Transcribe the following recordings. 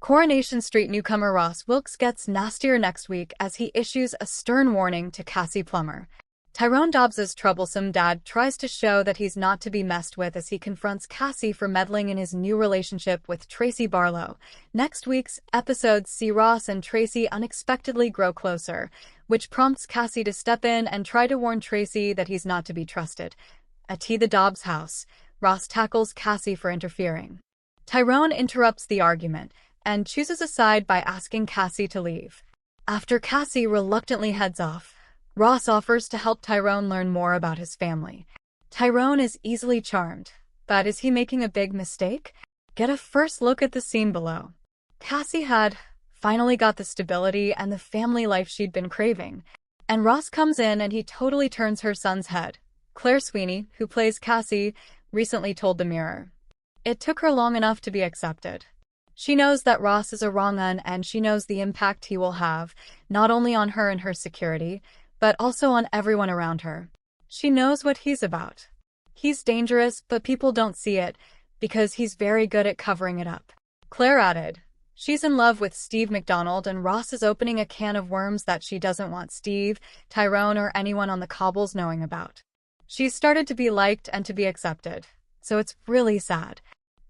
Coronation Street newcomer Ross Wilkes gets nastier next week as he issues a stern warning to Cassie Plummer. Tyrone Dobbs's troublesome dad tries to show that he's not to be messed with as he confronts Cassie for meddling in his new relationship with Tracy Barlow. Next week's episodes see Ross and Tracy unexpectedly grow closer, which prompts Cassie to step in and try to warn Tracy that he's not to be trusted. At the Dobbs house, Ross tackles Cassie for interfering. Tyrone interrupts the argument and chooses a side by asking Cassie to leave. After Cassie reluctantly heads off, Ross offers to help Tyrone learn more about his family. Tyrone is easily charmed, but is he making a big mistake? Get a first look at the scene below. Cassie had finally got the stability and the family life she'd been craving, and Ross comes in and he totally turns her son's head. Claire Sweeney, who plays Cassie, recently told the Mirror, "It took her long enough to be accepted. She knows that Ross is a wrong un and she knows the impact he will have, not only on her and her security, but also on everyone around her. She knows what he's about. He's dangerous, but people don't see it, because he's very good at covering it up." Claire added, "She's in love with Steve McDonald and Ross is opening a can of worms that she doesn't want Steve, Tyrone, or anyone on the cobbles knowing about. She's started to be liked and to be accepted, so it's really sad.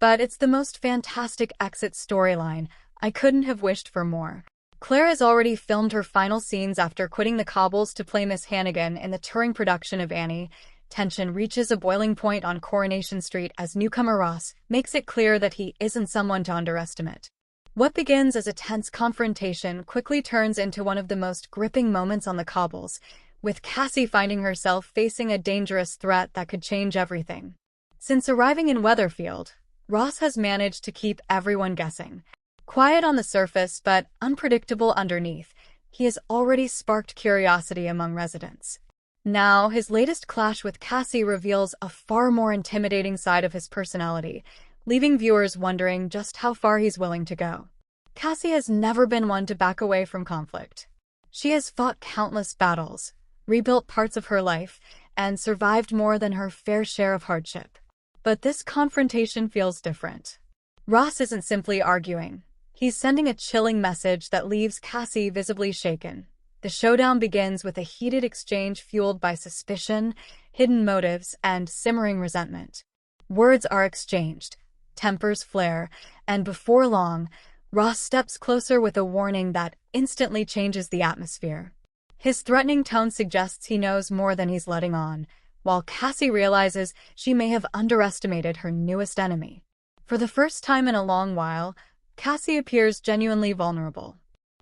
But it's the most fantastic exit storyline. I couldn't have wished for more." Claire has already filmed her final scenes after quitting the cobbles to play Miss Hannigan in the touring production of Annie. Tension reaches a boiling point on Coronation Street as newcomer Ross makes it clear that he isn't someone to underestimate. What begins as a tense confrontation quickly turns into one of the most gripping moments on the cobbles, with Cassie finding herself facing a dangerous threat that could change everything. Since arriving in Weatherfield, Ross has managed to keep everyone guessing. Quiet on the surface, but unpredictable underneath, he has already sparked curiosity among residents. Now, his latest clash with Cassie reveals a far more intimidating side of his personality, leaving viewers wondering just how far he's willing to go. Cassie has never been one to back away from conflict. She has fought countless battles, rebuilt parts of her life, and survived more than her fair share of hardship. But this confrontation feels different. Ross isn't simply arguing. He's sending a chilling message that leaves Cassie visibly shaken. The showdown begins with a heated exchange fueled by suspicion, hidden motives, and simmering resentment. Words are exchanged, tempers flare, and before long, Ross steps closer with a warning that instantly changes the atmosphere. His threatening tone suggests he knows more than he's letting on, while Cassie realizes she may have underestimated her newest enemy. For the first time in a long while, Cassie appears genuinely vulnerable.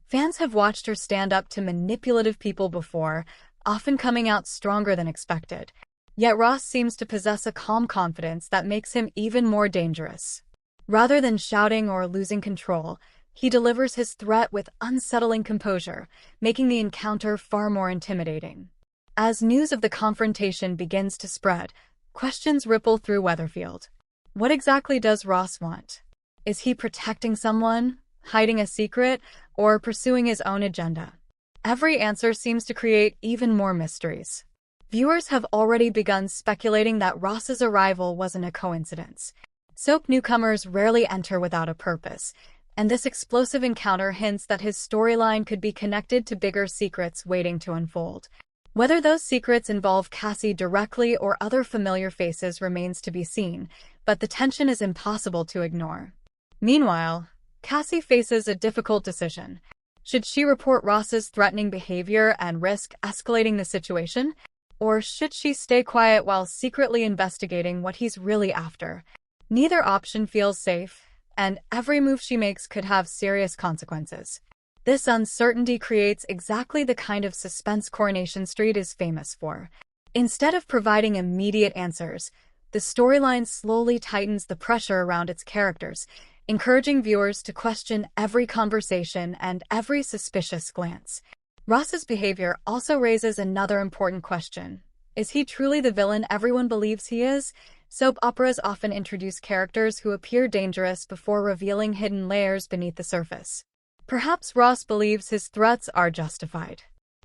Fans have watched her stand up to manipulative people before, often coming out stronger than expected. Yet Ross seems to possess a calm confidence that makes him even more dangerous. Rather than shouting or losing control, he delivers his threat with unsettling composure, making the encounter far more intimidating. As news of the confrontation begins to spread, questions ripple through Weatherfield. What exactly does Ross want? Is he protecting someone, hiding a secret, or pursuing his own agenda? Every answer seems to create even more mysteries. Viewers have already begun speculating that Ross's arrival wasn't a coincidence. Soap newcomers rarely enter without a purpose, and this explosive encounter hints that his storyline could be connected to bigger secrets waiting to unfold. Whether those secrets involve Cassie directly or other familiar faces remains to be seen, but the tension is impossible to ignore. Meanwhile, Cassie faces a difficult decision. Should she report Ross's threatening behavior and risk escalating the situation? Or should she stay quiet while secretly investigating what he's really after? Neither option feels safe, and every move she makes could have serious consequences. This uncertainty creates exactly the kind of suspense Coronation Street is famous for. Instead of providing immediate answers, the storyline slowly tightens the pressure around its characters, encouraging viewers to question every conversation and every suspicious glance. Ross's behavior also raises another important question. Is he truly the villain everyone believes he is? Soap operas often introduce characters who appear dangerous before revealing hidden layers beneath the surface. Perhaps Ross believes his threats are justified.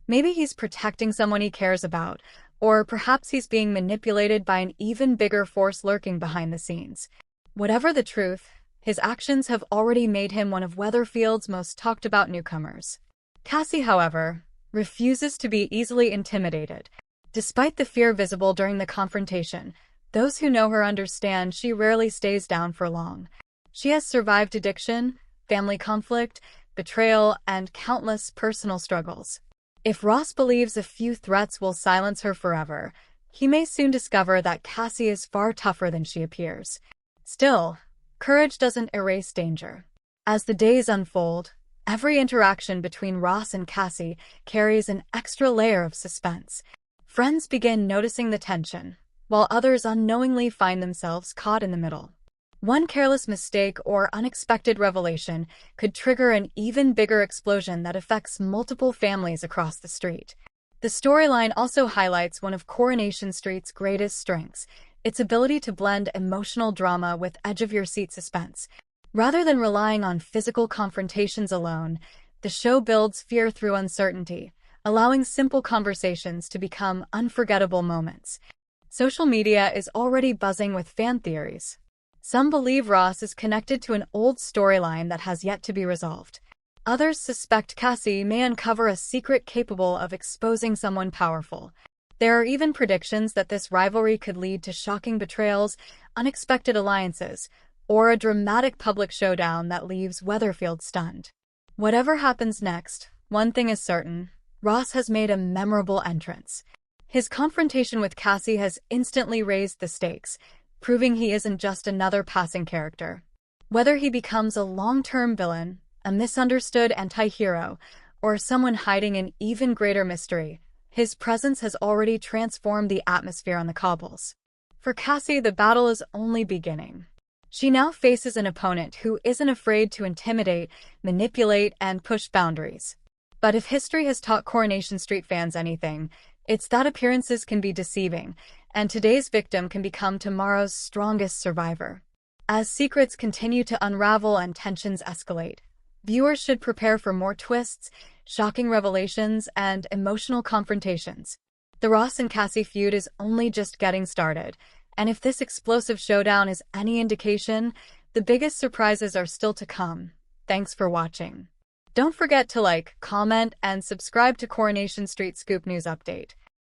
Maybe he's protecting someone he cares about, or perhaps he's being manipulated by an even bigger force lurking behind the scenes. Whatever the truth, His actions have already made him one of Weatherfield's most talked-about newcomers. Cassie, however, refuses to be easily intimidated. Despite the fear visible during the confrontation, those who know her understand she rarely stays down for long. She has survived addiction, family conflict, betrayal, and countless personal struggles. If Ross believes a few threats will silence her forever, he may soon discover that Cassie is far tougher than she appears. Still, courage doesn't erase danger. As the days unfold, every interaction between Ross and Cassie carries an extra layer of suspense. Friends begin noticing the tension, while others unknowingly find themselves caught in the middle. One careless mistake or unexpected revelation could trigger an even bigger explosion that affects multiple families across the street. The storyline also highlights one of Coronation Street's greatest strengths, its ability to blend emotional drama with edge-of-your-seat suspense. Rather than relying on physical confrontations alone, the show builds fear through uncertainty, allowing simple conversations to become unforgettable moments. Social media is already buzzing with fan theories. Some believe Ross is connected to an old storyline that has yet to be resolved. Others suspect Cassie may uncover a secret capable of exposing someone powerful. There are even predictions that this rivalry could lead to shocking betrayals, unexpected alliances, or a dramatic public showdown that leaves Weatherfield stunned. Whatever happens next, one thing is certain: Ross has made a memorable entrance. His confrontation with Cassie has instantly raised the stakes, proving he isn't just another passing character. Whether he becomes a long-term villain, a misunderstood anti-hero, or someone hiding an even greater mystery, his presence has already transformed the atmosphere on the cobbles. For Cassie, the battle is only beginning. She now faces an opponent who isn't afraid to intimidate, manipulate, and push boundaries. But if history has taught Coronation Street fans anything, it's that appearances can be deceiving, and today's victim can become tomorrow's strongest survivor. As secrets continue to unravel and tensions escalate, viewers should prepare for more twists, shocking revelations, and emotional confrontations. The Ross and Cassie feud is only just getting started, and if this explosive showdown is any indication, the biggest surprises are still to come. Thanks for watching. Don't forget to like, comment, and subscribe to Coronation Street Scoop News Update.